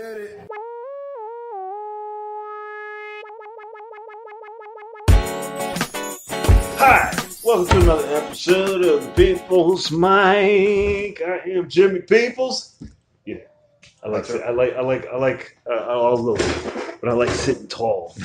Hi, welcome to another episode of People's Mic. I am Jimmy Peoples. Yeah, I like all of those, but I like sitting tall.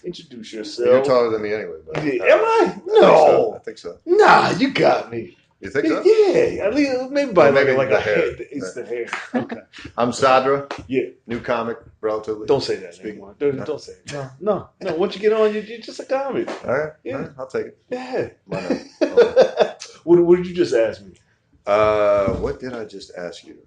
Introduce yourself. You're taller than me anyway. But, am I? No, I think so. Nah, you got me. You think so? Yeah, at least maybe by maybe like the a hair. head. It's the hair. Okay. I'm Sadra. Yeah. New comic, relatively. Don't say that anymore. Don't say it. No. Once you get on, you're just a comic. All right. Yeah. All right. I'll take it. Yeah. Why not? Okay. What did you just ask me? What did I just ask you?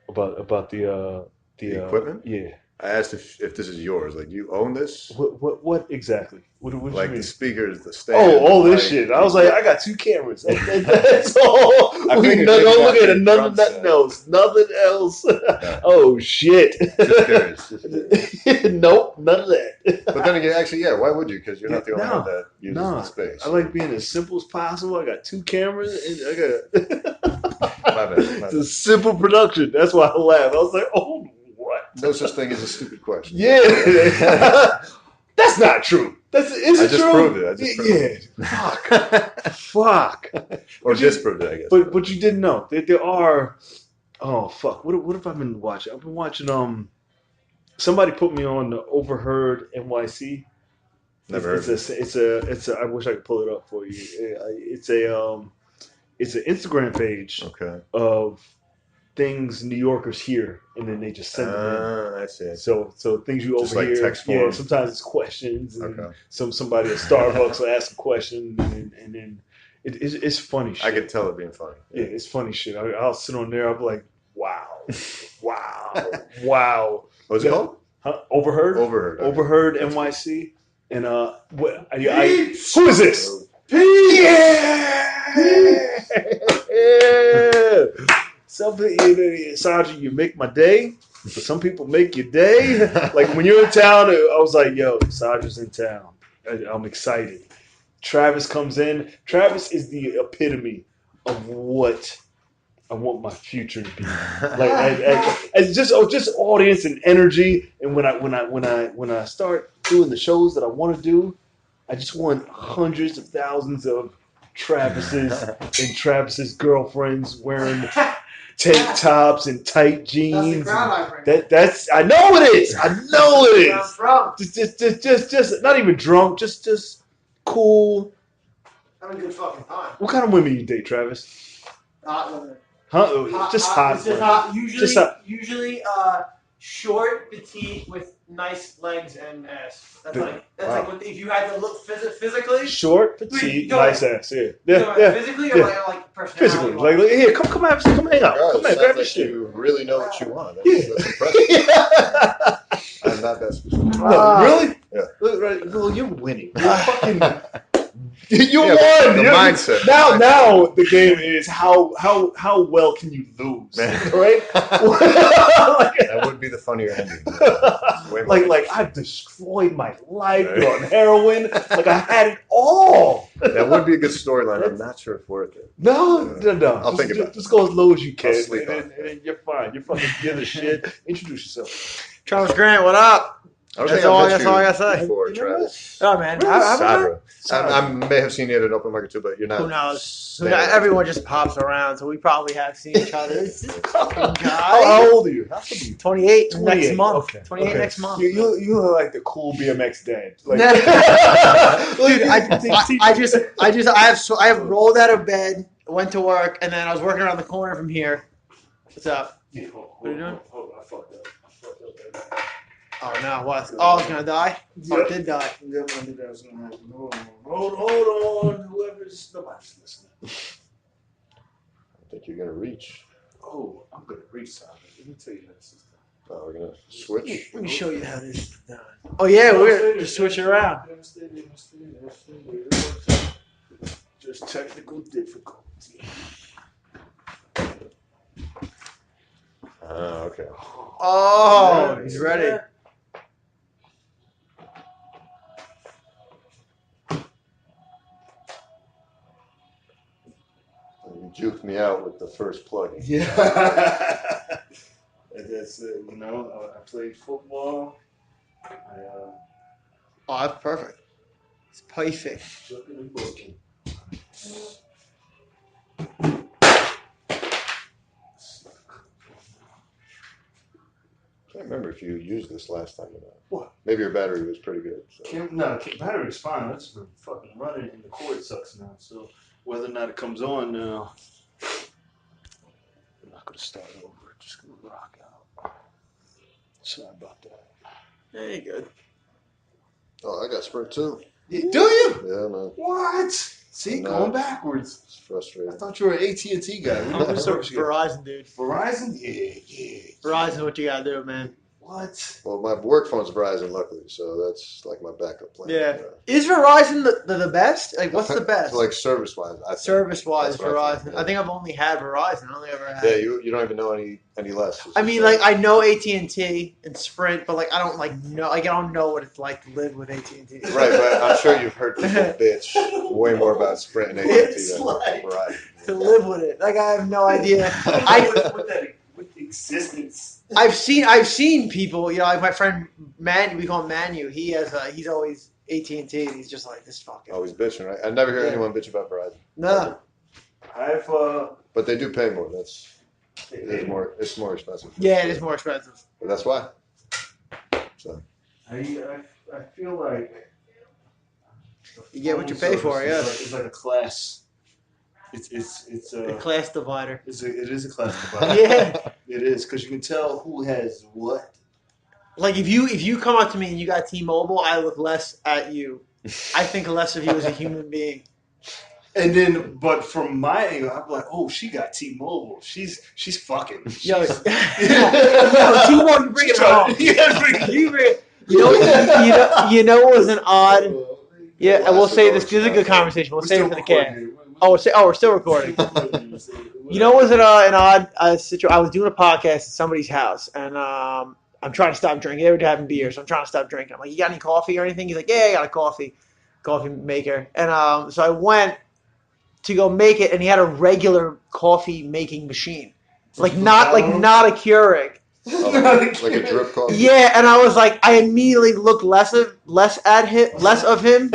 About the equipment? Yeah. I asked if this is yours. Like, you own this? What exactly? What do like you mean? The speakers, the stand. All this shit. I was like, I got 2 cameras. That's all. Don't look at it. Nothing else. Nothing else. Yeah. Oh shit. Just curious. Nope, none of that. But then again, actually, yeah. Why would you? Because you're not the only one that uses the space. I like being as simple as possible. I got 2 cameras and I got. My bad. It's a simple production. That's why I laughed. I was like, oh. What? No such thing as a stupid question. Yeah. That's not true. Is it true? Proved it. I just proved it. Fuck. Or disproved it, I guess. But you didn't know. There are... Oh, fuck. What have I been watching? I've been watching... Somebody put me on the Overheard NYC. Never heard of it. It's a... I wish I could pull it up for you. It's an Instagram page of things New Yorkers hear, and then they just send them in. I see. So things you just overhear. Like text form. Yeah, sometimes it's questions. And somebody at Starbucks will ask a question, and then it's funny shit. I can tell it being funny. Yeah, it's funny shit. I'll sit on there. I'll be like, wow. What's it called? Huh? Overheard. Overheard NYC. And who is this? Pete. Yeah. Sadra, you make my day. But some people make your day. Like when you're in town, I was like, yo, Sadra's in town. I'm excited. Travis comes in. Travis is the epitome of what I want my future to be. Like as just audience and energy. And when I start doing the shows that I want to do, I just want hundreds of thousands of Travis's and Travis's girlfriends wearing tank tops and tight jeans. That's I know it is. Just not even drunk. Just cool. Having a good fucking time. What kind of women you date, Travis? Hot women. Hot. Just hot. Usually short, petite, with nice legs and ass. That's like if you had to look physically. Short, petite, nice ass. Yeah. Physically or like personality? Physically. Like here, come hang out. Girl, come grab your shit. You really know what you want. That's impressive. I'm not that specific. Really? Yeah. Well, you're winning. You're fucking. You won. The mindset. Now the game is how well can you lose, right? That would be the funnier ending. Like I've destroyed my life on heroin. Like I had it all. That would be a good storyline. I'm not sure if worth it. No. I'll think about it. Just go as low as you can. I'll sleep on it. And you're fine. You're fucking give a shit. Introduce yourself. Charles Grant, what up? That's all I gotta say. Before, Travis. Oh man, Sadra. I may have seen you at an open mic or two, but you're not. Who knows? Everyone just pops around, so we probably have seen each other. This fucking guy. How old are you? 28 next month. Okay. 28 next month. You look like the cool BMX dad. Like, Dude, I have rolled out of bed, went to work, and then I was working around the corner from here. What's up? Yeah, What are you doing? Hold on, I fucked up. Oh no, what? Oh, it's gonna die? Oh, it did die. Yep, I knew that was gonna happen. Hold on. Nobody's listening. I think you're gonna reach. Oh, I'm gonna reach something. Let me tell you how this is done. Oh, we're gonna switch. Let me show you how this is done. Oh yeah, we're just switch it around. Just technical difficulty. Okay. Oh, he's ready. You juked me out with the first plug. Yeah. It's I played football. Oh, that's perfect. It's perfect. Looking and booking. I can't remember if you used this last time or not. What? Maybe your battery was pretty good. So. Battery's fine. I've just been fucking running, and the cord sucks now. So whether or not it comes on now, I'm not gonna start over. Just gonna rock out. Sorry about that. Yeah, you're good. Oh, I got Sprint too. Do you? Yeah, man. What? See, No. going backwards. It's frustrating. I thought you were an AT&T guy. What I'm service you got? Verizon, dude. Verizon? Yeah. Verizon's what you gotta do, man. What? Well, my work phone's Verizon, luckily, so that's like my backup plan. Yeah. Is Verizon the best? Like, what's the So, best? like service-wise, I think. Service-wise, That's what I think, Verizon. yeah. I think I've only had Verizon. I only ever had. Yeah, you don't even know any less. I mean, like, I know AT&T and Sprint, but like, I don't know. Like, I don't know what it's like to live with AT&T. Right, but I'm sure you've heard people bitch way more about Sprint and AT&T It's than like- Verizon. To live with it, like, I have no idea. With existence. I've seen people. Like my friend Man, we call him Manu. He's always AT&T. And he's just like this fucking. Always bitching, right? I never hear Yeah. anyone bitch about Verizon. No. I've But they do pay more. It's more expensive. Yeah, it is more expensive. But that's why. So I feel like You get what you pay for, yeah. It's like a class. It's A class divider. it is a class divider. Yeah. It is because you can tell who has what. Like if you come up to me and you got T-Mobile, I look less at you. I think less of you as a human being. And then, but from my angle, I'm like, oh, she got T-Mobile. She's fucking. Yo, She's- T-Mobile, you bring it home. Yeah, bring it. You bring. You know what was an odd. Yeah, and we'll say this. This is a good conversation. We'll save it for the cat. We're still recording. You know, was it an odd situation? I was doing a podcast at somebody's house, and I'm trying to stop drinking. They were having beer, so I'm trying to stop drinking. I'm like, "You got any coffee or anything?" He's like, "Yeah, I got a coffee maker." And so I went to go make it, and he had a regular coffee making machine, not a Keurig. like a drip coffee. Yeah, and I was like, I immediately looked less of him.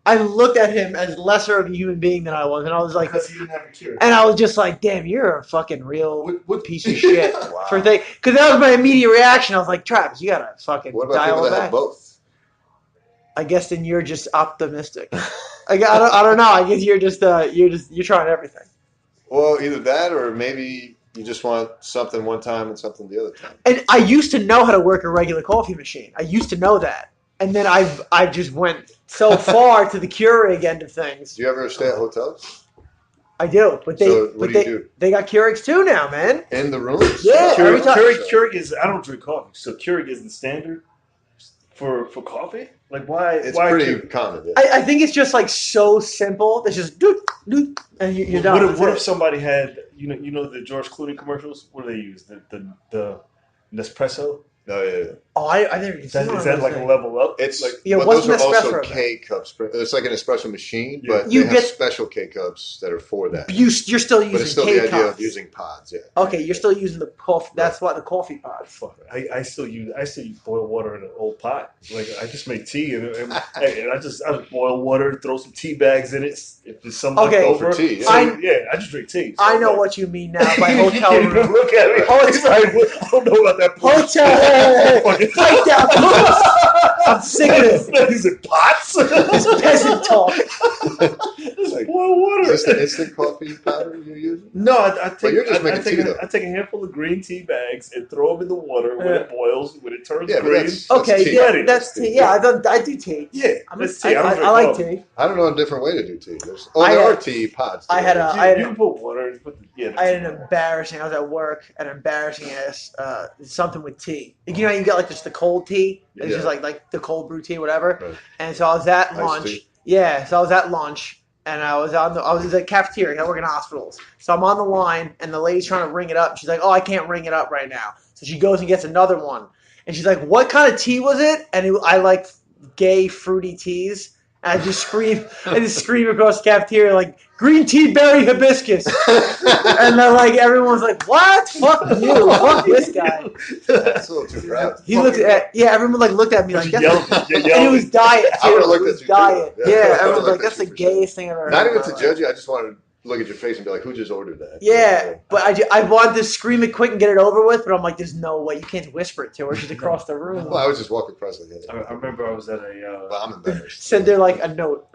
I looked at him as lesser of a human being than I was, and I was like, Because he didn't have a cure. and I was just like, damn, you're a fucking real What piece of shit. Wow. Because that was my immediate reaction. I was like, Travis, you gotta fucking What about dial people it that back. have both? I guess then you're just optimistic. I don't know. I guess you're trying everything. Well, either that or maybe you just want something one time and something the other time. And I used to know how to work a regular coffee machine. I used to know that. And then I just went so far to the Keurig end of things. Do you ever stay at hotels? I do, but they got Keurigs too now, man. In the rooms? Yeah, every time- Keurig is. I don't drink coffee, so Keurig isn't standard for coffee. Like why? It's why pretty Keurig? common. Yeah. I think it's just like so simple. It's just doot, doot, and you're done. What if somebody had you know the George Clooney commercials? What do they use? The Nespresso. Oh, yeah. Oh, I never even Is seen that like a level up? It's like Yeah, but what's those are an also espresso K cups. It's like an espresso machine, Yeah. but You they have get- special K cups that are for that. you're still using But it's still K the idea cups. of using pods. Yeah. Okay, you're still using the coffee. That's why the coffee pods. fuck. I still use boil water in an old pot. Like I just make tea and I just boil water, throw some tea bags in it. If there's some Okay. left over, For tea, yeah. I just drink tea. So I know like- what you mean now by hotel Yeah, room. Look at me. He's like, I don't know about that. Hotel. Pipe down, please. I'm sick of this. Is it pots? This peasant talk. Just Like, boil water. Is this the instant coffee powder you're using? No, I take. Well, you're just I making take tea, though. I take a handful of green tea bags and throw them in the water when it boils. When it turns Yeah, but green. that's Okay, tea. yeah, that's tea. Yeah, I do tea. Yeah, that's tea. I don't drink I like coffee. tea. I don't know a different way to do tea. There I are had- tea pods. I had today. a- You can put water. And put the I had an embarrassing. I was at work, an embarrassing ass something with tea. You know, you get like just the cold tea. It's Yeah. just like the cold brew tea, whatever. Right. And so I was at Iced lunch. tea. Yeah, so I was at lunch, and I was at the cafeteria. I work in hospitals, so I'm on the line, and the lady's trying to ring it up. And she's like, "Oh, I can't ring it up right now." So she goes and gets another one, and she's like, "What kind of tea was it?" And I like gay fruity teas. And I just scream across the cafeteria like green tea berry hibiscus. And then like everyone's like, what? Fuck you. Fuck this guy. That's a little too proud. He looked at everyone like looked at me like that's and it was diet too. I would have looked It was at you diet. too. Yeah, I everyone's would've like looked that's at the you for sure. gayest thing I've ever Not heard. even to judge you. I just wanted to look at your face and be like, who just ordered that? Yeah, but I wanted to scream it quick and get it over with, but I'm like, there's no way. You can't whisper it to her. She's across the room. Well, I would just walk across like that. I remember I was at a. Well, I'm embarrassed. Send her like a note.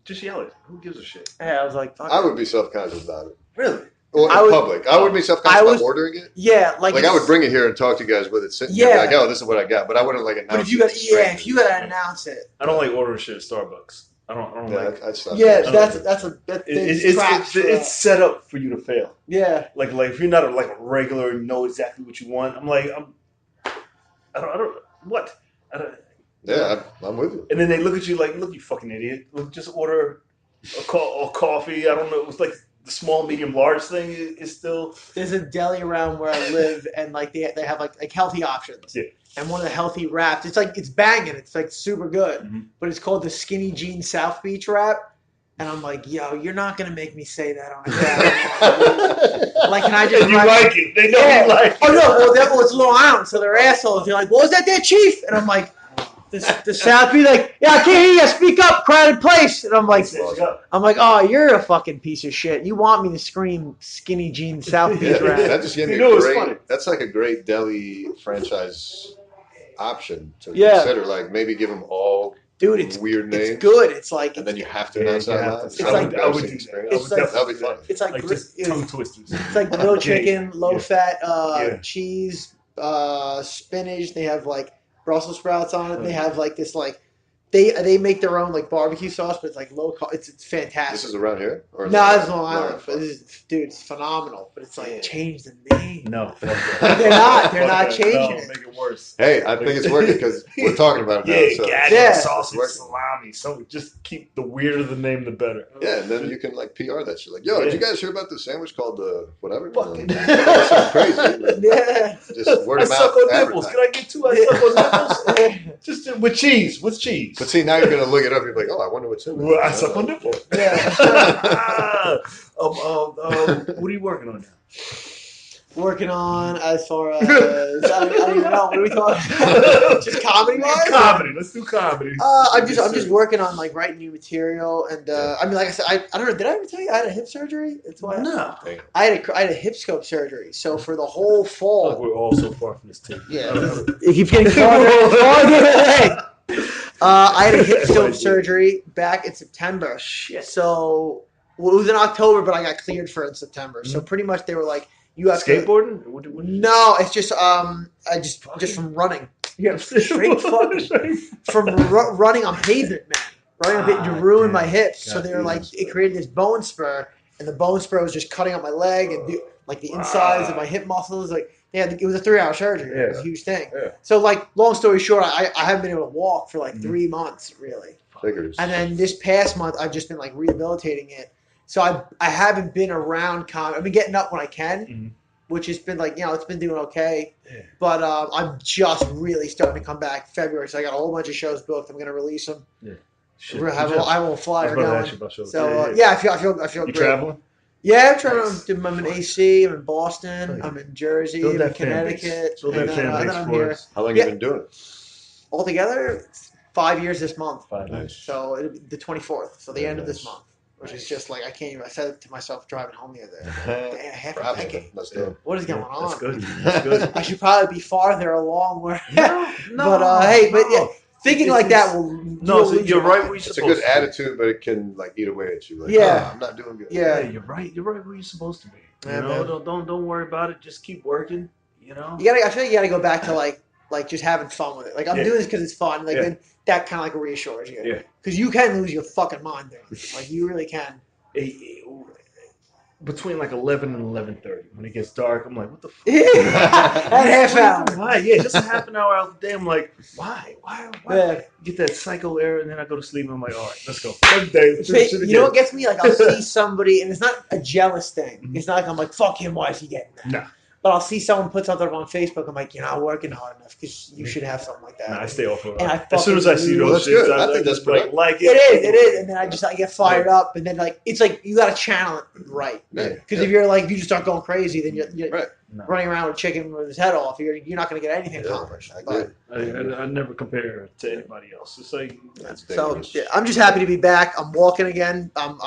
Just yell it. Who gives a shit? Yeah, I was like, fuck. I would be self-conscious about it. Really? Well, in public. I would be self-conscious about ordering it. Yeah, like I would bring it here and talk to you guys with it sitting Yeah. here. Like, oh, this is what I got. But I wouldn't like announce But if you it. if you gotta announce it. I don't like ordering shit at Starbucks. I don't like. I'd stop. Yeah, that. that's It's set up for you to fail. Yeah. Like if you're not a regular and know exactly what you want, I don't what. Yeah, I'm with you. And then they look at you like, look, you fucking idiot. Look, just order a coffee. I don't know. It was like the small, medium, large thing is still. There's a deli around where I live, and like they have like healthy options. Yeah. And one of the healthy wraps, it's banging. It's like super good, but it's called the Skinny Jean South Beach wrap. And I'm like, yo, you're not gonna make me say that on a camera. Like, can I just? And you like it? They know you like it. Oh no, well, it's Long Island, so they're assholes. They're like, what was that there, Chief? And I'm like. The South be like, yeah, I can't hear you. Speak up, crowded place. And I'm like, oh, you're a fucking piece of shit. You want me to scream Skinny Jean South Beach rap? That just gave me a great. That's like a great deli franchise option to consider. Like maybe give them all. Dude, it's weird names. It's good. It's like, and then you have to announce that loud. It's like that'll be fun. It's like tongue twisters. It's like grilled chicken, low fat, cheese, spinach. They have like Brussels sprouts on it. They have like this like they make their own like barbecue sauce, but it's like low cost. It's fantastic. This is around here? Or no, it's Long Island. But dude, it's phenomenal. But it's like change the name. No, they're not changing it. Make it worse. Hey, I think it's working because we're talking about it now. Yeah, sausage, salami. So just keep the weirder the name, the better. Yeah, and then you can like PR that shit. Like, yo, did you guys hear about this sandwich called the whatever? Fucking something crazy. Yeah. Just word I of mouth. Suck on nipples. Can I get 2? I suck on nipples. Just with cheese. With cheese. But see, now you're gonna look it up. You're like, oh, I wonder what's in it. Well, I suck on nipples. Yeah. What are you working on now? Working on as far as I don't even know. What are we talking about? Just comedy wise? Comedy. Let's do comedy. I'm just working on like writing new material, and I mean, like I said, I don't know. Did I ever tell you I had a hip surgery? It's why no. I had a hip scope surgery. So for the whole fall, we're all so far from this table. Yeah, it keeps getting farther away. I had a hip scope surgery back in September. Shit. So it was in October, but I got cleared for it in September. So pretty much they were like, "You have skateboarding?" No, it's just I just from running. Yeah, straight fucking from running on pavement, man. Running on pavement to ruin my hips. So they were like, it created this bone spur, and the bone spur was just cutting up my leg and like the insides of my hip muscles. Like, yeah, it was a 3-hour surgery. It was a huge thing. Yeah. So, like, long story short, I haven't been able to walk for like 3 months, really. Figures. And then this past month, I've just been like rehabilitating it. So I haven't been around comedy. I've been getting up when I can, which has been like, it's been doing okay. Yeah. But I'm just really starting to come back February. So I got a whole bunch of shows booked. I'm going to release them. Yeah. We're going to have I will flyer going. So, I feel you great. Traveling? Yeah, I'm traveling. I'm in AC. I'm in Boston. I'm in Jersey. I'm in Connecticut. So that fan base for us. How long have you been doing it? Altogether, 5 years this month. 5 years. So it'll be the 24th. So the end of this month. Which is just like, I can't even, I said it to myself driving home the other day. Half a decade. What is going on? That's good. That's good. I should probably be farther along where. No, thinking like that will. No, you're right where you're supposed to. It's a good attitude, but it can like eat away at you. Like, I'm not doing good. Yeah, you're right. You're right where you're supposed to be. Don't worry about it. Just keep working. I feel like you gotta go back to like just having fun with it. Like, I'm doing this because it's fun. Like, then that kind of like reassures you. Yeah. Because you can lose your fucking mind there. Like, you really can. Between like 11 and 11:30, when it gets dark, I'm like, what the fuck? That half hour. Why? Yeah, just a half an hour out of the day. I'm like, why? Get that psycho error, and then I go to sleep, and I'm like, all right, let's go. You know what gets me? Like, I'll see somebody, and it's not a jealous thing. It's not like I'm like, fuck him, why is he getting that? No. But I'll see someone put something up on Facebook. I'm like, you're not working hard enough because you should have something like that. Nah, I stay off of And that. As soon as I see those shits, I think that's like it. It is. And then I get fired up. And then it's like you got to channel it right. Because if you just start going crazy, then you're running around with a chicken with his head off. You're not going to get anything accomplished. I never compare to anybody else. It's like I'm just happy to be back. I'm walking again. I'm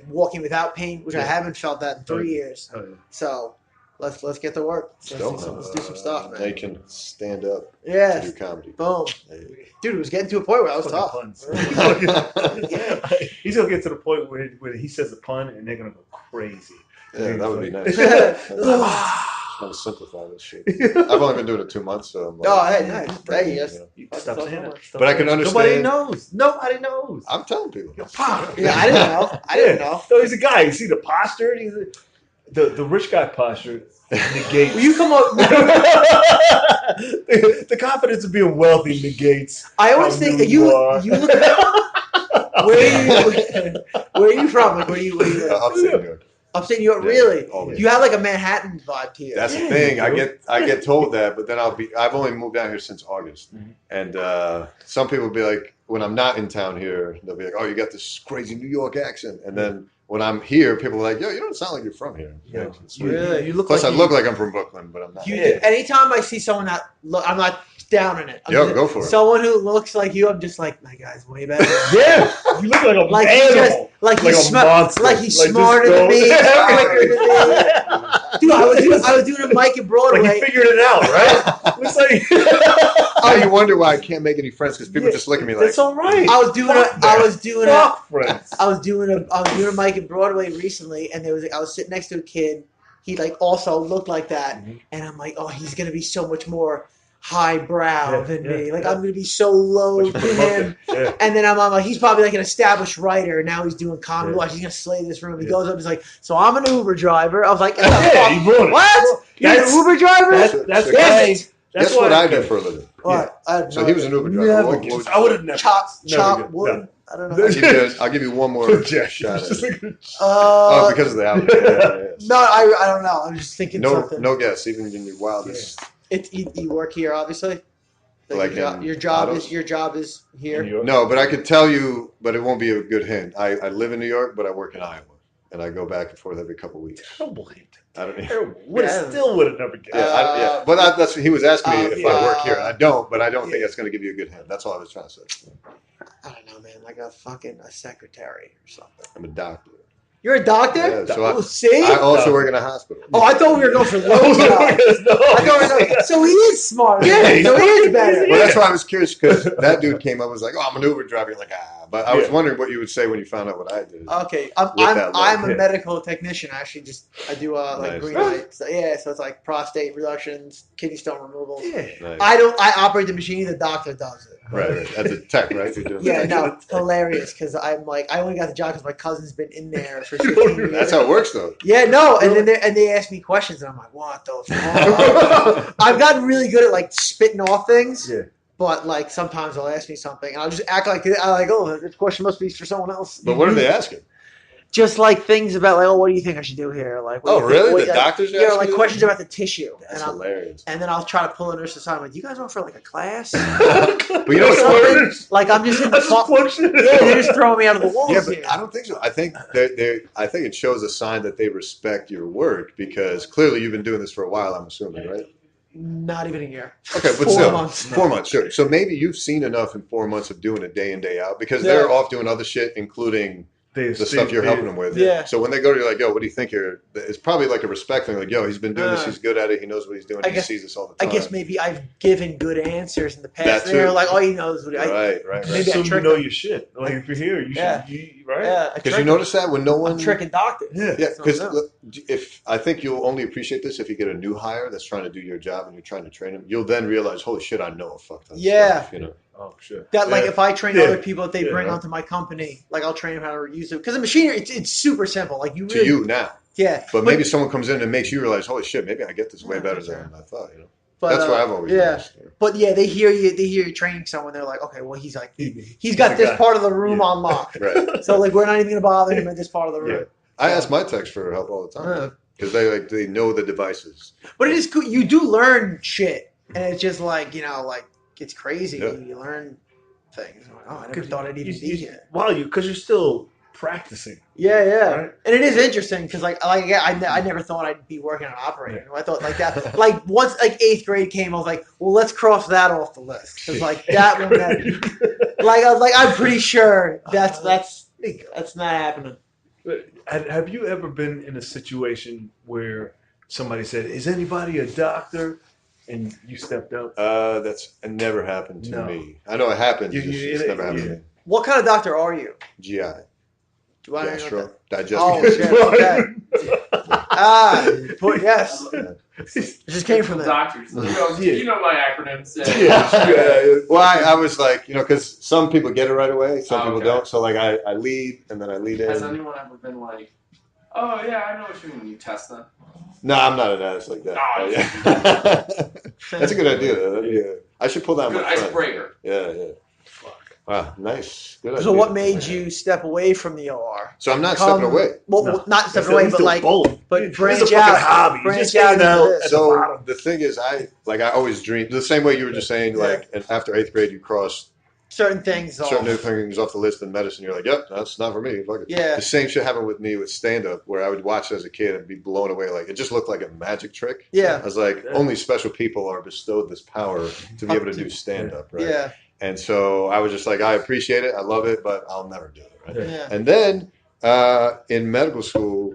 walking without pain, which I haven't felt that in 3 years. So let's get to work. Let's do some stuff, man. Now you can stand up. Yeah. To do comedy. Boom. Dude, it was getting to a point where I was tough. He's gonna get to the point where he says a pun and they're gonna go crazy. Yeah, that would be nice. I'm trying to simplify this shit. I've only been doing it 2 months, so I'm nice. Hey, yes. Stop saying it. But I can understand. Nobody knows. I'm telling people. Yeah, I didn't know. No, he's a guy. You see the posture? The rich guy posture negates. Will you come up? The confidence of being wealthy negates. I always think you look. Where are you from? Like, where you Upstate New York. Upstate New York, really? You have like a Manhattan vibe to you. That's the thing. I get told that, but then I've only moved down here since August, and some people will be like, when I'm not in town here, they'll be like, "Oh, you got this crazy New York accent," and then when I'm here, people are like, "Yo, you don't sound like you're from here." Yeah. Really? You look Plus, I look like I'm from Brooklyn, but I'm not. Anytime I see someone that I'm not down in it. Go for it. Someone who looks like you, I'm just like, my guy's way better. Yeah, you look like a animal. He's smarter than me, quicker than me. Dude, I was doing a mic in Broadway. Like you figured it out, right? It's like now you wonder why I can't make any friends because people just look at me like. That's all right. I was doing a mic in Broadway recently, and I was sitting next to a kid. He also looked like that, and I'm like, oh, he's gonna be so much more highbrow than me. I'm going to be so low to him. And then I'm like, he's probably like an established writer. And now he's doing comedy. Watch, he's going to slay this room. He goes up, he's like, so I'm an Uber driver. I was like, you ruined it. What? You're an Uber driver? That's what I do for a living. What? So he was an Uber driver. I would have never. Chop wood. I don't know. I'll give you one more shot. Because of the album. No, I don't know. I'm just thinking something. No guess, even in your wildest. You work here, obviously. Your job is here. No, but I could tell you, but it won't be a good hint. I live in New York, but I work in Iowa, and I go back and forth every couple weeks. Terrible hint. I don't Still would have never guessed. But that's he was asking me if I work here. I don't, but I don't think that's going to give you a good hint. That's all I was trying to say. I don't know, man. Like a secretary or something. I'm a doctor. You're a doctor? Yeah, so see? I also work in a hospital. Oh, I thought we were going for low jobs. So he is smart. Yeah, so he is better. Well, that's why I was curious because that dude came up and was like, "Oh, I'm an Uber driver." You're like, but I was wondering what you would say when you found out what I did. Okay, I'm a medical technician. Actually, I do green light. So it's like prostate reductions, kidney stone removals. Yeah, nice. I operate the machine. The doctor does it. Right. As a tech, right? You're doing it's hilarious because I'm like, I only got the job because my cousin's been in there for 15 years. That's how it works, though. Yeah, no, and then they ask me questions, and I'm like, what the fuck? I've gotten really good at spitting off things. Yeah. But sometimes they'll ask me something, and I'll just act like oh, this question must be for someone else. But what are they asking? Just things about what do you think I should do here? Really? The doctors are asking questions about the tissue. That's hilarious. And then I'll try to pull a nurse aside. I'm like, do you guys want for a class? But you know what's I'm just in the they're just throwing me out of the walls. Yeah, but I don't think so. I think it shows a sign that they respect your work because clearly you've been doing this for a while. I'm assuming, right? Not even a year. Okay, but 4 months. 4 months, sure. So maybe you've seen enough in 4 months of doing it day in, day out because they're off doing other shit, including the stuff you're helping them with. Yeah. So when they go to you like, yo, what do you think here? It's probably like a respect thing. Like, yo, he's been doing this. He's good at it. He knows what he's doing. He sees this all the time. I guess maybe I've given good answers in the past. They're like, oh, he knows what Right. Maybe so you know your shit. If you're here, you should, right? Yeah. Because you notice that when no one... I'm tricking doctors. Yeah, because I think you'll only appreciate this if you get a new hire that's trying to do your job and you're trying to train them. You'll then realize, holy shit, I know a fuck ton of stuff, Oh, shit. That if I train other people that they bring onto my company, I'll train them how to use it. Because the machinery, it's super simple. To you now. Yeah. But maybe someone comes in and makes you realize, holy shit, maybe I get this way better than I thought, But, that's what I've always noticed. But they hear you training someone. They're like, okay, well, he's got this part of the room on lock. Right. So we're not even going to bother him in this part of the room. I ask my techs for help all the time. because they know the devices. But it is cool. You do learn shit, and it's just like it's crazy. Yeah. You learn things. I'm like, oh, I never thought I'd even be here. Because you're still practicing. Yeah, Right? and it is interesting because I never thought I'd be working on operating. I thought like that. Like once like 8th grade came, I was like, well, let's cross that off the list because like that one. I was like, I'm pretty sure that's not happening. Have you ever been in a situation where somebody said, "Is anybody a doctor?" and you stepped up? That's never happened to me. I know it happens. It's never happened to me. What kind of doctor are you? GI. Do I know Gastro. that? Digestive. Oh shit! Okay. Yes. It just came from that. Doctors. You know my acronyms. Well, I was like, because some people get it right away, some people don't. So like I lead and then I lead in. Has anyone ever been like, oh yeah, I know what you mean when you test them? No, I'm not an ass like that. No, That's a good idea. Yeah. I should pull that. Good icebreaker. Yeah. Wow, nice. Good So idea. what made you step away from the OR? So I'm not stepping away. Well, not stepping away, but like, branch it's a out. hobby. Branch out. So the thing is, I always dreamed the same way you were just saying. Like, and after 8th grade, you cross certain things off the list in medicine. You're like, yep, that's not for me. Fuck it. Yeah. The same shit happened with me with stand up, where I would watch it as a kid and be blown away. Like it just looked like a magic trick. Yeah. I was like, only special people are bestowed this power to be able to do stand up, right? Yeah. And so I was just like, I appreciate it, I love it, but I'll never do it, right? Yeah. And then in medical school,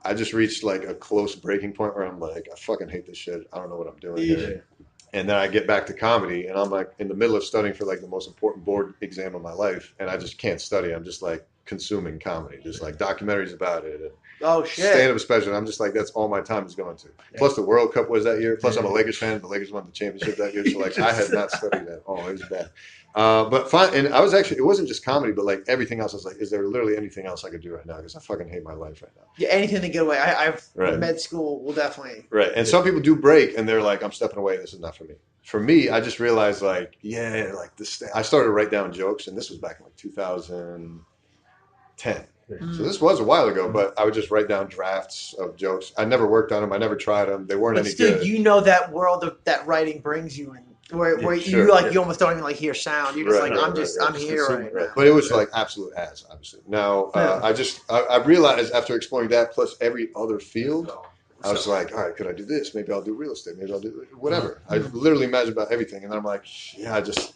I just reached like a close breaking point where I'm like, I fucking hate this shit. I don't know what I'm doing here. And then I get back to comedy, and I'm like in the middle of studying for like the most important board exam of my life, and I just can't study. I'm just like consuming comedy, just like documentaries about it. And oh shit! Stand-up special. I'm just like, that's all my time is going to. Plus the World Cup was that year. Plus I'm a Lakers fan. The Lakers won the championship that year, so like I had not studied at all. It was bad. But fine. And I was actually, it wasn't just comedy, but like everything else. I was like, is there literally anything else I could do right now? Because I fucking hate my life right now. Yeah, anything to get away. I've med school will definitely. Right. And some people do break, and they're like, I'm stepping away. This is not for me. For me, I just realized like, like this. I started to write down jokes, and this was back in like 2010. So this was a while ago, but I would just write down drafts of jokes. I never worked on them. I never tried them. They weren't any good. You know that world that writing brings you in, where you almost don't even like hear sound. You're just I'm here right now. But it was like absolute ass, obviously. Now I realized after exploring that plus every other field, I was like, all right, could I do this? Maybe I'll do real estate. Maybe I'll do whatever. I literally imagined about everything, and then I'm like, I just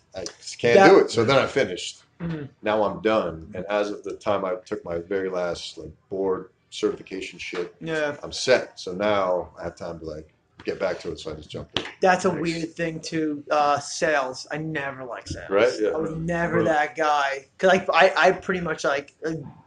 can't do it. So then I finished. Mm-hmm. Now I'm done, and as of the time I took my very last like board certification shit, I'm set. So now I have time to like get back to it. So I just jumped in. That's a weird thing too. Sales. I never liked sales. Right? Yeah. I was never that guy. Cause like I pretty much like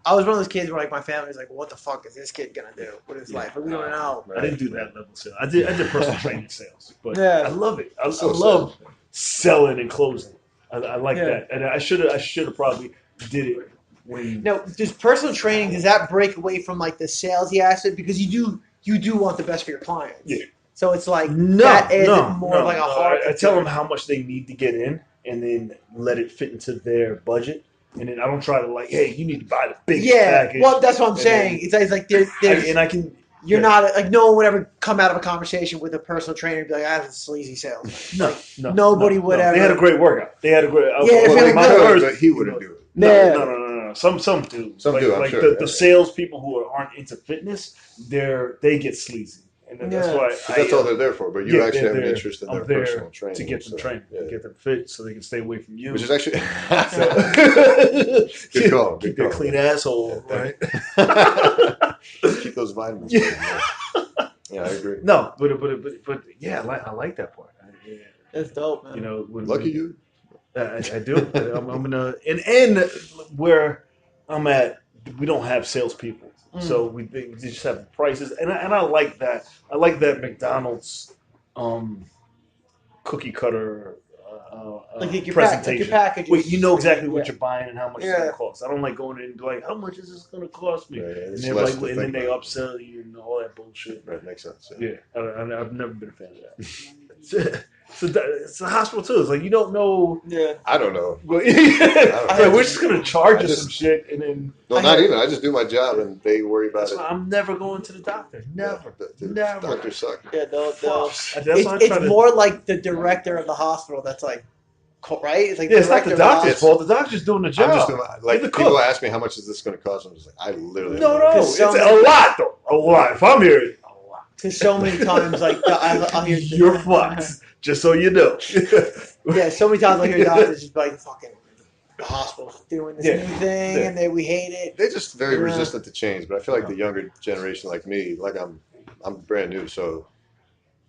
I was one of those kids where like my family was like, what the fuck is this kid gonna do with his life? But we don't know. I didn't do that level of sales. I did personal training sales, but I love it. I love selling and closing. I like that, and I should have probably did it when. Now, does personal training that break away from like the salesy aspect because you do want the best for your clients? Yeah. So it's like that adds more of like a hard. I tell them how much they need to get in, and then let it fit into their budget. And then I don't try to like, hey, you need to buy the big package. Well, that's what I'm saying. It's like there's and I can. You're not like no one would ever come out of a conversation with a personal trainer and be like, "That's a sleazy sales." Nobody would ever. They had a great workout. They had a great. But he wouldn't do it. No. Some do. Some do. I'm like sure. The sales people who aren't into fitness, they get sleazy, and that's why. That's all they're there for. But you actually have an interest in their personal training to get them trained, get them fit, so they can stay away from you. Which is actually good call. Keep your clean asshole, right? Keep those vitamins. Yeah, I agree. No, but yeah, I like that part. That's dope, man. You know, lucky you. I do. I'm gonna and where I'm at, we don't have salespeople, so we just have prices, and I like that. I like that McDonald's cookie cutter. Like your presentation. package. Wait, you know exactly what you're buying and how much it's gonna cost. I don't like going in and like, how much is this gonna cost me? And they're like, and then they upsell you and all that bullshit. Right, makes sense. Yeah, I've never been a fan of that. It's a hospital too. It's like you don't know. Yeah. I don't know. Well, know. we're just gonna charge you some shit, and then No, not even. I just do my job, and they worry about that's it. why I'm never going to the doctor. Never, never. Doctors suck. Yeah, they'll That's why I try it's to. more like the director of the hospital that's like, right? It's like Yeah, it's not the director of doctor's fault. The doctor's doing the job. I'm just doing like You're the people cook. ask me how much is this going to cost. I'm just like I literally No, don't know. it's a lot though. A lot. If I'm here, a lot. Because so many times, like, I'll hear You're fucked. Just so you know. Yeah, so many times I hear doctors just be like, fucking, the hospital's doing this new thing, and we hate it. They're just very resistant to change. But I feel like the younger generation, like me, like I'm brand new, so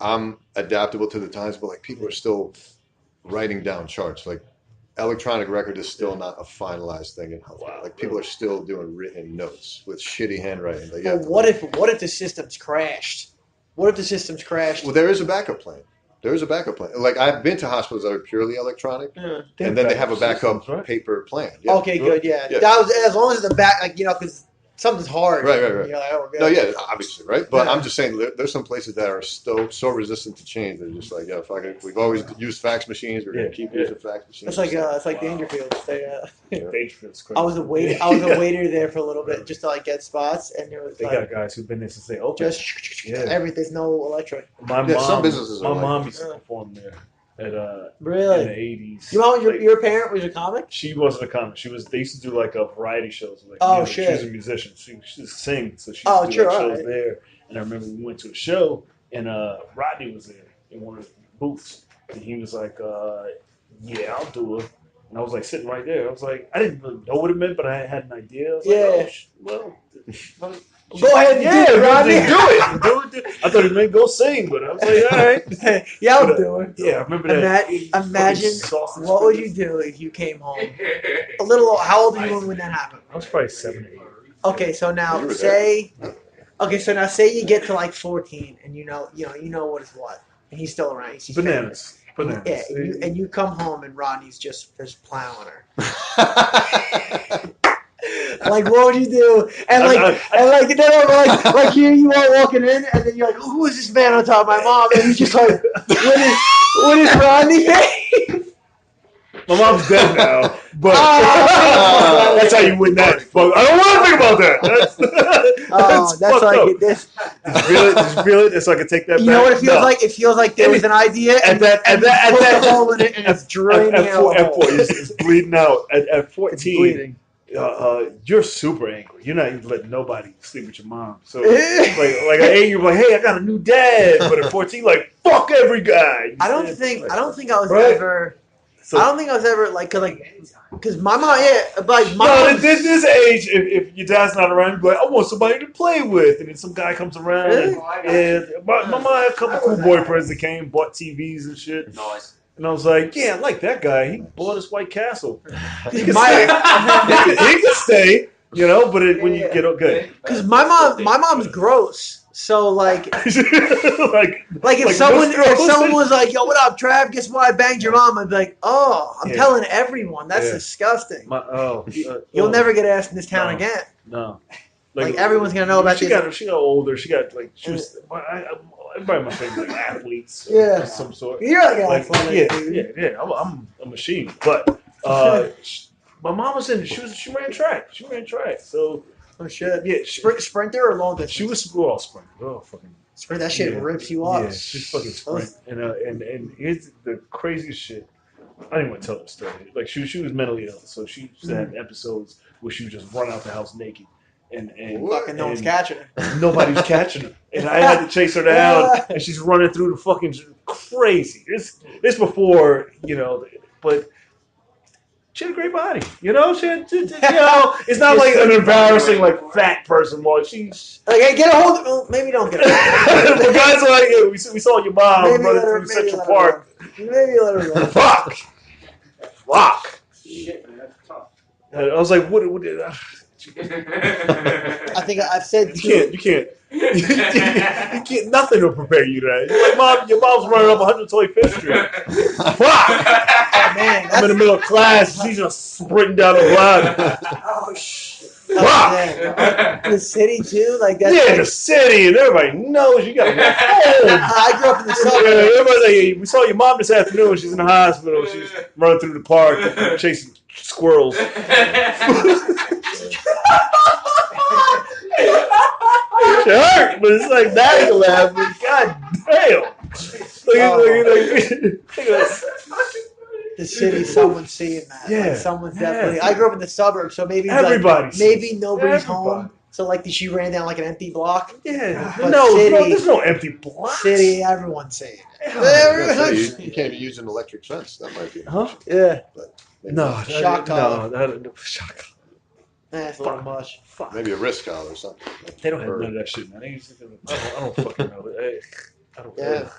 I'm adaptable to the times. But like people are still writing down charts. Like electronic record is still not a finalized thing in healthcare. Like people are still doing written notes with shitty handwriting. Like, Well, what if the system's crashed? What if the system's crashed? Well, there is a backup plan. There is a backup plan. Like I've been to hospitals that are purely electronic, and then they have a backup paper plan. Yeah. Okay, good. Yeah, that was as long as the back, like because something's hard. Right. You're like, oh, good. No, yeah, obviously, right? But I'm just saying, there's some places that are so resistant to change. They're just like, yeah, fuck it. We've always used fax machines. We're gonna keep using fax machines. It's like Dangerfield. Dangerfield's crazy. I was a waiter there for a little bit just to like get spots, and it was they got guys who've been there since they opened. Just everything. There's no electric. Some businesses. My mom used to perform there at really in the '80s. Your parent was a comic? She wasn't a comic. They used to do like a variety shows. Like, shit. She was a musician. She used to sing, so she used to do shows there. And I remember we went to a show, and Rodney was there in one of the booths, and he was like, "Yeah, I'll do it." And I was like sitting right there. I was like, I didn't really know what it meant, but I had an idea. I was like, go ahead and do it, Rodney. Do it. I thought he meant go sing, but I was like, all right. Yeah, I'll do it. Yeah, I remember that. Imagine what would you do if you came home a little. How old were you when that happened? I was probably 7 or 8. Okay, so now say you get to like 14, and you know what is what, and he's still around. He's Bananas. Yeah, and you come home and Rodney's just plowing her. Like, what would you do? And like here you are walking in, and then you're like, who is this man on top of my mom? And he's just like, what is Rodney? My mom's dead now, but that's how you win that. But I don't want to think about that. That's like this. Just feel it, so I can take that back. You know what it feels like? It feels like there was an idea, and that hole in it, and it's draining out. At 4, it's bleeding out. At 14, you're super angry. You're not even letting nobody sleep with your mom. So like at 8, you're like, hey, I got a new dad. But at 14, like, fuck every guy. I don't think I was ever. So, I don't think I was ever because my mom, at this age, if your dad's not around, you're like, I want somebody to play with, and then some guy comes around. Really? And my mom had a couple cool boyfriends that came, bought TVs and shit. Nice. And I was like, yeah, I like that guy. He bought us White Castle. He can stay, but when you get okay. Because my mom's gross. So like if someone was like, yo, what up, Trav? Guess what? I banged your mom. I'd be like, oh, I'm telling everyone. That's disgusting. You'll never get asked in this town again. No. Like everyone's gonna know about she got older. She was everybody in my family like athletes. Of some sort. You're like an athlete, dude. Yeah. I'm a machine. But my mom was she ran track. So. Oh shit! Yeah, sprinter or long distance? She was sprint. Oh, fucking sprint! That shit rips you up. Yeah, she's fucking sprint. And here's the craziest shit. I didn't want to tell the story. Like she was mentally ill, so she had episodes where she would just run out the house naked, and fucking no one's catching her. Nobody was catching her, and I had to chase her down, and she's running through the fucking crazy. It's before but. She had a great body, She had, it's not like an embarrassing, fat person. More, she's like, hey, get a hold of. Well, maybe don't get a hold of. The guys are like, hey, we saw your mom running through Central Park. Maybe let her go. Fuck. Shit, man, that's tough. I was like, what I think I've said you can't. You can't. Nothing will prepare you today. You're like, Mom, your mom's running up 125th Street. Fuck! Oh man, I'm in the middle of class. She's just sprinting down the block. Oh shit! The city too, like that's Yeah, the city, and everybody knows you gotta go home. I grew up in the suburbs. Everybody's like, we saw your mom this afternoon. She's in the hospital. She's running through the park chasing squirrels. It hurt, but it's like now you laugh. God damn! The city, someone's seeing that. Yeah, like someone's definitely. I grew up in the suburbs, so maybe everybody's maybe nobody's home. So like she ran down like an empty block. Yeah, but no, city, bro, there's no empty blocks. City, everyone's seeing it. You can't even use an electric fence. That might be. Huh? Yeah. No, shock collar. No, shock collar. That's a little much. Fuck. Maybe a wrist collar or something. They don't have none of that shit, man. I don't fucking know. I don't. Yeah.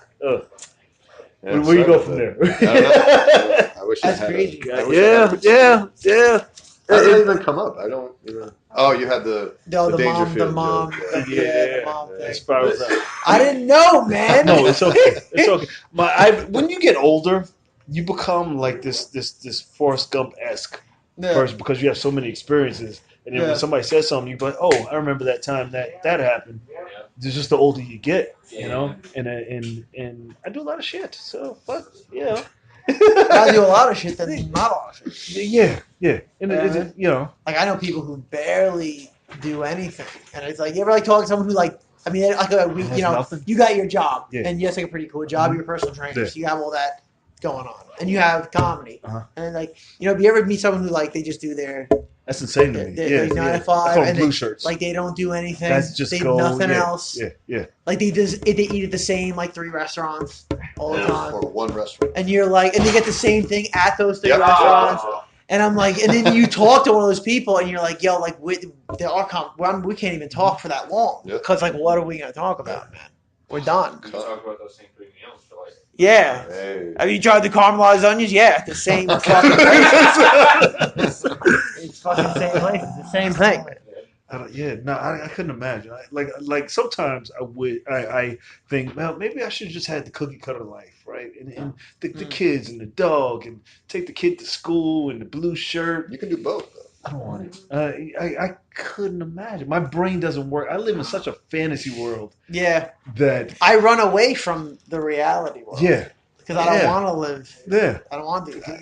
Yeah, Where you go from there? I don't know. I wish That's I had crazy. Yeah. How did that even come up? I don't. Oh, you had the the mom. Yeah. It spirals out. I didn't know, man. No, it's okay. It's okay. When you get older, you become like this Forrest Gump-esque person because you have so many experiences. And then when somebody says something, you go, "Oh, I remember that time that happened." It's just the older you get, you know. And I do a lot of shit, so fuck, yeah. I do a lot of shit. That's not a lot of shit. Yeah. And you know, like I know people who barely do anything, and it's like you ever like talk to someone who like. I mean, like you know, nothing. You got your job, Yeah. and you have like a pretty cool job. You're a personal trainer, so you have all that going on, and you have comedy, and like you know, if you ever meet someone who like they just do their that's insane to me. They're 9 to 5, and blue shirts. Like they don't do anything. That's just they do nothing else. Yeah. Like they eat at the same like 3 restaurants all the time, or one restaurant, and you're like, and they get the same thing at those 3 restaurants. And I'm like, and then you talk to one of those people, and you're like, yo, like we can't even talk for that long because like, what are we gonna talk about, man? We're done. We talk about those same 3 meals for like. Yeah. Hey. Have you tried the caramelized onions? Yeah, the same fucking place. It's fucking the same place. It's the same thing. I couldn't imagine. Like sometimes I think, well, maybe I should have just had the cookie cutter life, right? And the kids and the dog, and take the kid to school and the blue shirt. You can do both, though. I don't want it. I couldn't imagine. My brain doesn't work. I live in such a fantasy world. Yeah. That I run away from the reality world. Yeah. Because I don't want to live. Yeah. I don't want to do that.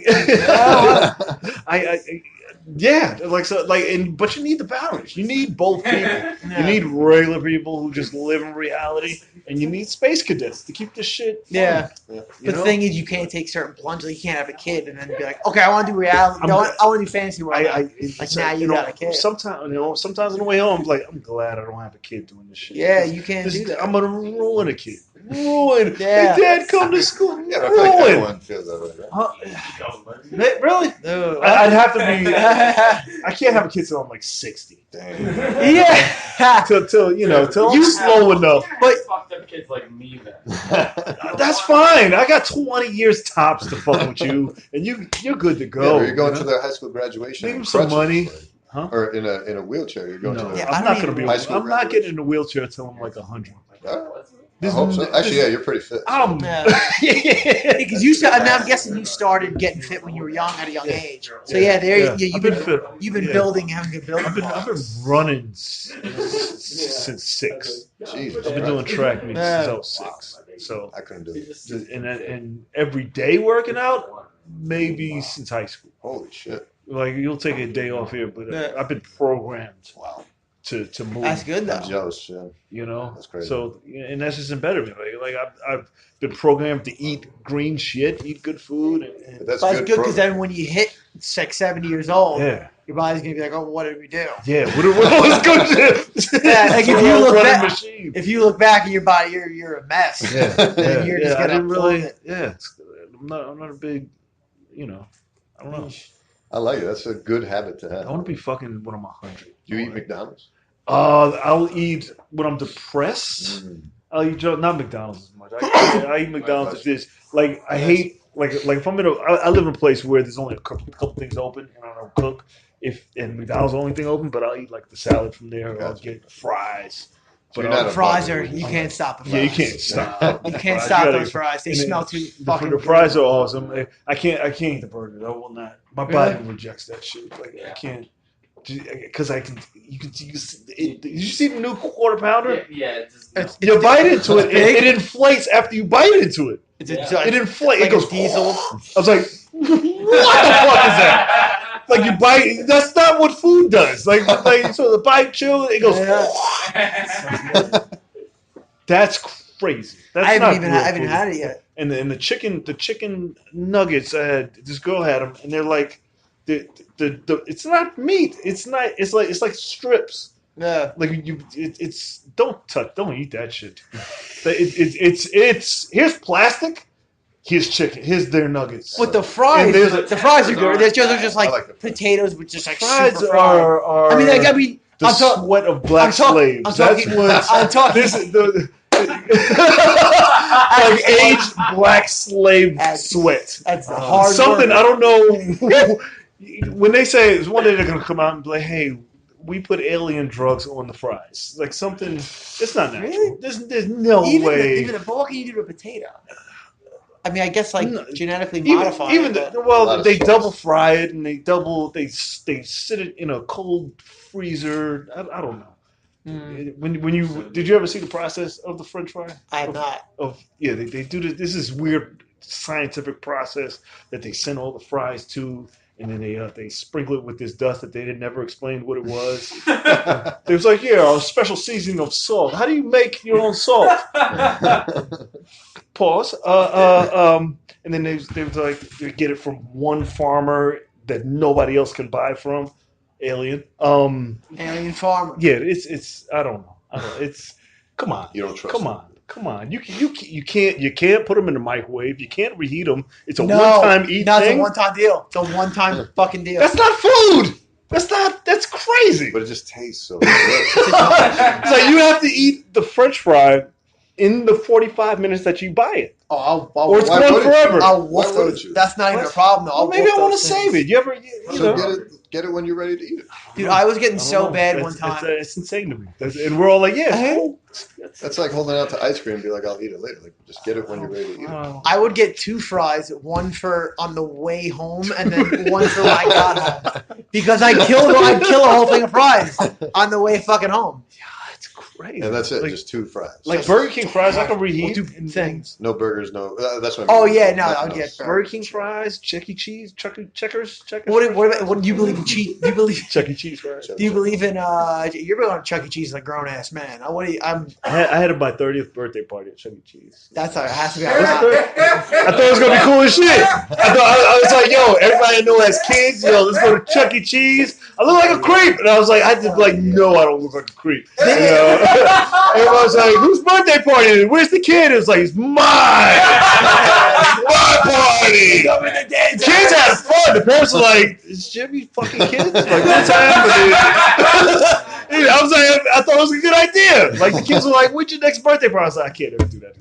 But you need the balance. You need both people. Yeah. You need regular people who just live in reality, and you need space cadets to keep this shit fun. Yeah. But the thing is, you can't take certain plunges. Like you can't have a kid and then be like, okay, I want to do reality. I want to do fantasy world. Now you got a kid. Sometimes on the way home, I'm like, I'm glad I don't have a kid doing this shit. Yeah, you can't do that. I'm gonna ruin a kid. Ruin. Yeah. Hey, Dad, come to school. Yeah, I feel like everyone feels that way, right? Really? No. I'd have to be. I can't have a kid till I'm like 60. Damn. Yeah. till I'm slow enough. But fucked up kids like me then. That's fine. I got 20 years tops to fuck with you, and you're good to go. Yeah, you're going to their high school graduation. Leave them some money. Huh? Or in a wheelchair. You're going to their I'm not going to be. high school I'm not getting in a wheelchair until I'm like 100. I hope so. Actually, yeah, you're pretty fit. Because you said, I'm guessing you started getting fit when you were young, at a young age. So you've been fit. You've been building, having good building. I've been running since 6. Jesus, I've been doing track meets since I was 6. So I couldn't do it. And every day working out, maybe since high school. Holy shit! Like you'll take a day off here, but I've been programmed. Wow. To move. That's good though. I'm jealous, yeah. You know, that's crazy. So, and that's just embedded me. Like I've been programmed to eat green shit, eat good food, and that's good because then when you hit 70 years old, your body's gonna be like, oh, what did we do? Yeah, what was good shit? Like if you look back at your body, you're a mess. Yeah, then you're just gonna really. Yeah, I'm not a big, I don't know. I like it. That's a good habit to have. I want to be fucking when I'm 100. Do you eat McDonald's? I'll eat when I'm depressed. I'll eat not McDonald's as much. I eat McDonald's if there's like I hate like if I'm I live in a place where there's only a couple things open and I don't cook. And McDonald's the only thing open, but I'll eat like the salad from there. Or I'll get fries. But fries you can't stop the fries. Yeah, you can't stop. You can't stop those fries. They smell too fucking good. The fries are awesome. I can't eat the burger. I will not. My body rejects that shit. Like I can't. because you did you see the new quarter pounder? Yeah. You bite into it, it inflates after you bite into it. It inflates. Like it goes a diesel. I was like, what the fuck is that? Like you bite. That's not what food does. Like so the bite chill. It goes. That's crazy. That's I not haven't had it yet. And the chicken nuggets. This girl had them, and they're like, it's not meat. It's like strips. Yeah. Like it's don't eat that shit. It's here's plastic. Here's chicken. Here's their nuggets. But the fries, the fries are good. They're just like potatoes with just like fries super fried. are. I mean, the sweat of black slaves. That's what I'm talking. This is like aged black slave sweat. That's hard. Something work. I don't know. When they say it's one day they're gonna come out and be like, "Hey, we put alien drugs on the fries." Like something. It's not natural. Really? There's no way. Even but what can you do to a potato? I mean, I guess like genetically Even modified. they double fry it and they sit it in a cold freezer. I don't know. When you did you ever see the process of the French fry? I have not. They do this. This is weird scientific process that they send all the fries to, and then they sprinkle it with this dust that they never explained what it was. It was like, a special seasoning of salt. How do you make your own salt? Pause. And then they was like they get it from one farmer that nobody else can buy from. Alien. Alien farmer. Yeah, it's I don't know. It's come on. You don't trust. Come on. You can't put them in the microwave. You can't reheat them. It's a one-time eat No, thing. it's a one-time deal. It's a one-time fucking deal. That's not food. That's crazy. But it just tastes so good. It's like you have to eat the French fry in the 45 minutes that you buy it. Or it's gone forever. I'll wolf those. That's not even a problem. Though. Well, maybe I want to save it. You ever? Get it when you're ready to eat it. Dude, I was getting so bad one time. It's insane to me. And we're all like, cool. That's like holding out to ice cream and be like, I'll eat it later. Like, just get it when you're ready to eat it. I would get 2 fries, one for on the way home and then one for when I got home. Because I'd kill a whole thing of fries on the way fucking home. It's crazy. And that's it, just 2 fries. Like Burger King fries, I can reheat. Things. No burgers, no. That's what I mean. Oh, yeah, no, I would get Burger King fries, Chuck E. Cheese, checkers. What do you believe in cheese? Do you believe Chuck E. Cheese fries? Do you believe in you're going to Chuck E. Cheese like a grown ass man? I had my 30th birthday party at Chuck E. Cheese. That's how it has to be. I thought it was gonna be cool as shit. I was like, everybody I know has kids. Let's go to Chuck E. Cheese. I look like a creep, and I was like, I don't look like a creep. Everybody was like, whose birthday party is it? Where's the kid? It was like, it's mine. My party. Kids had fun. The parents were like, is Jimmy fucking kids? Like, what's happening? I was like, I thought it was a good idea. Like, the kids were like, when's your next birthday party? I was like, I can't ever do that.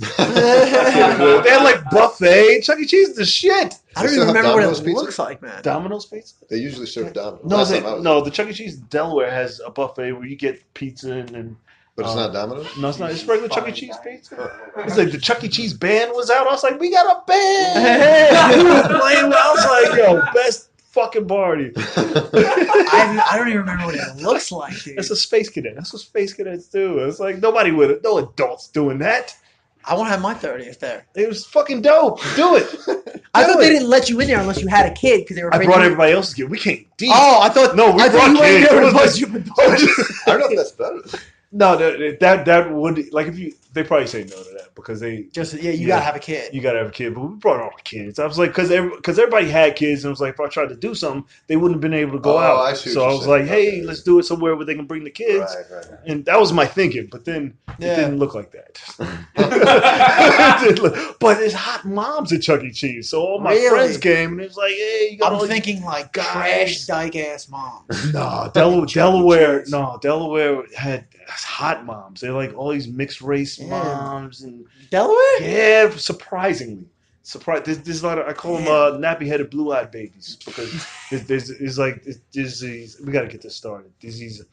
They had like buffet. Chuck E. Cheese is the shit. I don't even remember what it looks like, man. Domino's pizza? They usually serve Domino's. No, the Chuck E. Cheese Delaware has a buffet where you get pizza and but it's not Domino's? No, it's not. It's regular Chuck E. Cheese pizza. It's like the Chuck E. Cheese band was out. I was like, we got a band. We were playing. I was like, best fucking party. I don't even remember what it looks like, dude. It's a space cadet. That's what space cadets do. It's like no adults doing that. I want to have my 30th there. It was fucking dope. Do it. I thought they didn't let you in there unless you had a kid because they were. I brought everybody else's kid. We can't. Oh, I thought no. We brought kids. I don't know if that's better. No, that would like if you they probably say no to that because they you gotta have a kid. You gotta have a kid, but we brought all the kids. I was like, because everybody had kids, and I was like, if I tried to do something, they wouldn't have been able to go out. I see so I was like, hey, let's do it somewhere where they can bring the kids. Right. And that was my thinking, but then it didn't look like that. But there's hot moms at Chuck E. Cheese, so all my friends came, and it was like, hey, you got I'm thinking like trash dyke ass moms. No, Delaware had hot moms. They're like all these mixed race moms and Delaware. Yeah, surprisingly. There's a lot of I call them nappy headed blue eyed babies because there's these we got to get this started. There's these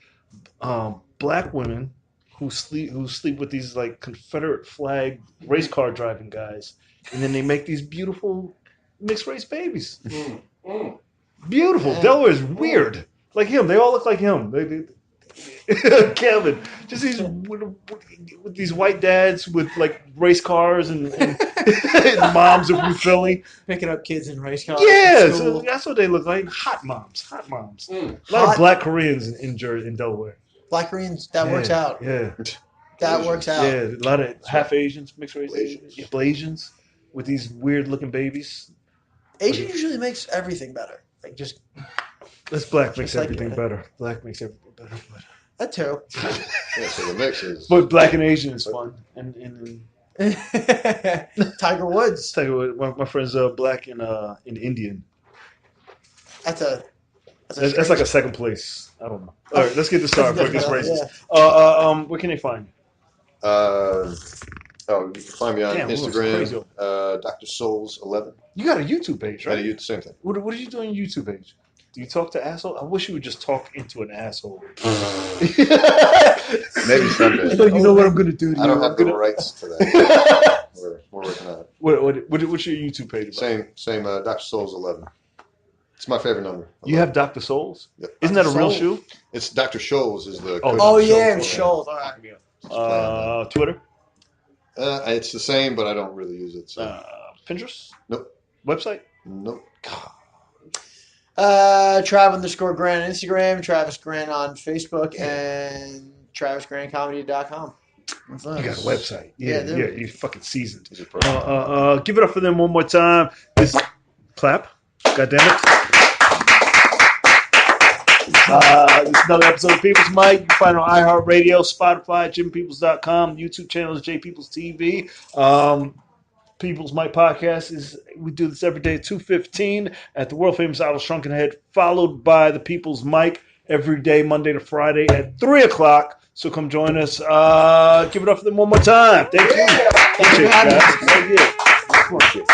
black women who sleep with these like Confederate flag race car driving guys, and then they make these beautiful mixed race babies. Beautiful. Delaware is weird. like him. They all look like him. Kevin, just these with these white dads with like race cars and moms are from Philly picking up kids in race cars. Yeah, so that's what they look like. Hot moms. A lot of black Koreans in Delaware. Black Koreans, that works out. Yeah, that works out. Yeah, a lot of half Asians, mixed race Asians with these weird looking babies. Asian usually makes everything better. Like just. This black makes everything better. Black makes everything better. That too. Yeah, so the mix is. But black and Asian is fun. And Tiger Woods. Tiger Woods. My friend's black and Indian. That's like a second place. I don't know. All right, let's get this started. Before it gets racist. Yeah. Where can they find you? You can find me on Instagram, Dr. Souls 11. You got a YouTube page, right? Yeah, same thing. What do you do on your YouTube page? Do you talk to assholes? I wish you would just talk into an asshole. Maybe someday. You know what I'm going to do to you? I don't have the rights to that. We're working on it. What's your YouTube page about? Same. Dr. Souls 11. It's my favorite number. You have Dr. Souls? Yep. Isn't that a real shoe? It's Dr. Scholes is the. Oh yeah, Scholes. Twitter. It's the same, but I don't really use it. So. Pinterest? Nope. Website? Nope. Trav_Grant on Instagram, Travis Grant on Facebook, and TravisGrantComedy.com. You got a website. Yeah, you're fucking seasoned. Give it up for them one more time. Clap. God damn it. This is another episode of People's Mic. You can find it on iHeartRadio, Spotify, JimPeoples.com, YouTube channel is JPeoples TV. People's Mic podcast we do this every day at 2:15 at the world famous Idol Shrunken Head, followed by the People's Mic every day, Monday to Friday at 3:00. So come join us. Give it up for them one more time. Thank you. Thank you.